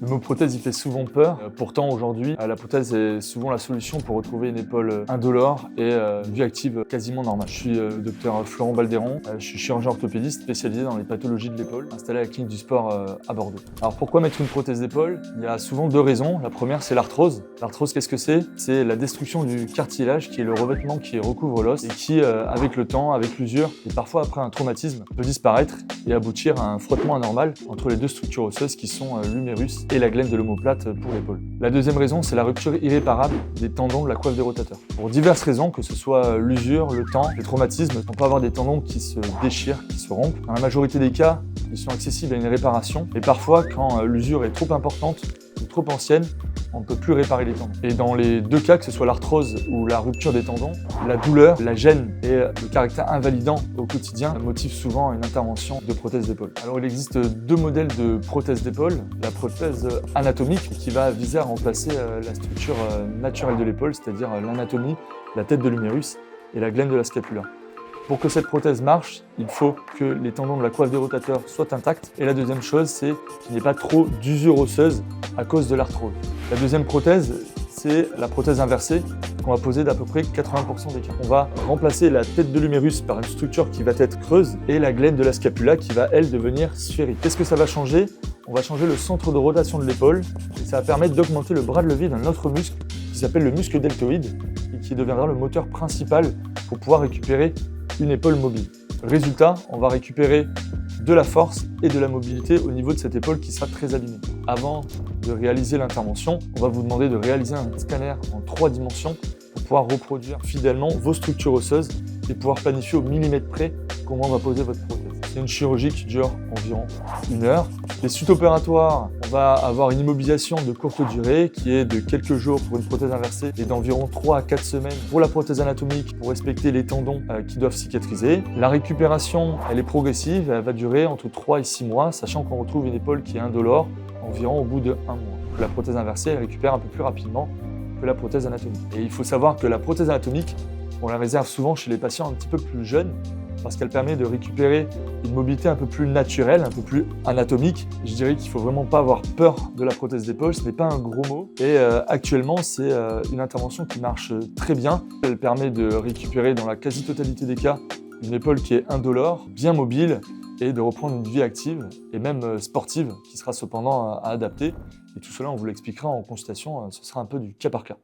Le mot prothèse, il fait souvent peur. Pourtant, aujourd'hui, la prothèse est souvent la solution pour retrouver une épaule indolore et une vue active quasiment normale. Je suis le docteur Florent Balderon. Je suis chirurgien orthopédiste spécialisé dans les pathologies de l'épaule, installé à la clinique du sport à Bordeaux. Alors pourquoi mettre une prothèse d'épaule? Il y a souvent deux raisons. La première, c'est l'arthrose. L'arthrose, qu'est-ce que c'est? C'est la destruction du cartilage, qui est le revêtement qui recouvre l'os et qui, avec le temps, avec l'usure et parfois après un traumatisme, peut disparaître et aboutir à un frottement anormal entre les deux structures osseuses qui sont l'humérus et la glène de l'omoplate pour l'épaule. La deuxième raison, c'est la rupture irréparable des tendons de la coiffe des rotateurs. Pour diverses raisons, que ce soit l'usure, le temps, les traumatismes, on peut avoir des tendons qui se déchirent, qui se rompent. Dans la majorité des cas, ils sont accessibles à une réparation. Et parfois, quand l'usure est trop importante ou trop ancienne, on ne peut plus réparer les tendons. Et dans les deux cas, que ce soit l'arthrose ou la rupture des tendons, la douleur, la gêne et le caractère invalidant au quotidien motivent souvent une intervention de prothèse d'épaule. Alors il existe deux modèles de prothèse d'épaule. La prothèse anatomique qui va viser à remplacer la structure naturelle de l'épaule, c'est-à-dire l'anatomie, la tête de l'humérus et la glène de la scapula. Pour que cette prothèse marche, il faut que les tendons de la coiffe des rotateurs soient intacts. Et la deuxième chose, c'est qu'il n'y ait pas trop d'usure osseuse à cause de l'arthrose. La deuxième prothèse, c'est la prothèse inversée qu'on va poser d'à peu près 80% des cas. On va remplacer la tête de l'humérus par une structure qui va être creuse et la glène de la scapula qui va, elle, devenir sphérique. Qu'est-ce que ça va changer? On va changer le centre de rotation de l'épaule et ça va permettre d'augmenter le bras de levier d'un autre muscle qui s'appelle le muscle deltoïde et qui deviendra le moteur principal pour pouvoir récupérer une épaule mobile. Résultat, on va récupérer de la force et de la mobilité au niveau de cette épaule qui sera très abîmée. Avant de réaliser l'intervention, on va vous demander de réaliser un scanner en 3 dimensions pour pouvoir reproduire fidèlement vos structures osseuses et pouvoir planifier au millimètre près comment on va poser votre prothèse. C'est une chirurgie qui dure environ 1 heure. Les suites opératoires, on va avoir une immobilisation de courte durée qui est de quelques jours pour une prothèse inversée et d'environ 3 à 4 semaines pour la prothèse anatomique pour respecter les tendons qui doivent cicatriser. La récupération, elle est progressive, elle va durer entre 3 et 6 mois, sachant qu'on retrouve une épaule qui est indolore environ au bout de 1 mois. La prothèse inversée, elle récupère un peu plus rapidement que la prothèse anatomique. Et il faut savoir que la prothèse anatomique, on la réserve souvent chez les patients un petit peu plus jeunes parce qu'elle permet de récupérer une mobilité un peu plus naturelle, un peu plus anatomique. Je dirais qu'il ne faut vraiment pas avoir peur de la prothèse d'épaule, ce n'est pas un gros mot. Et actuellement, c'est une intervention qui marche très bien. Elle permet de récupérer dans la quasi-totalité des cas une épaule qui est indolore, bien mobile et de reprendre une vie active et même sportive qui sera cependant à adapter. Et tout cela, on vous l'expliquera en consultation, ce sera un peu du cas par cas.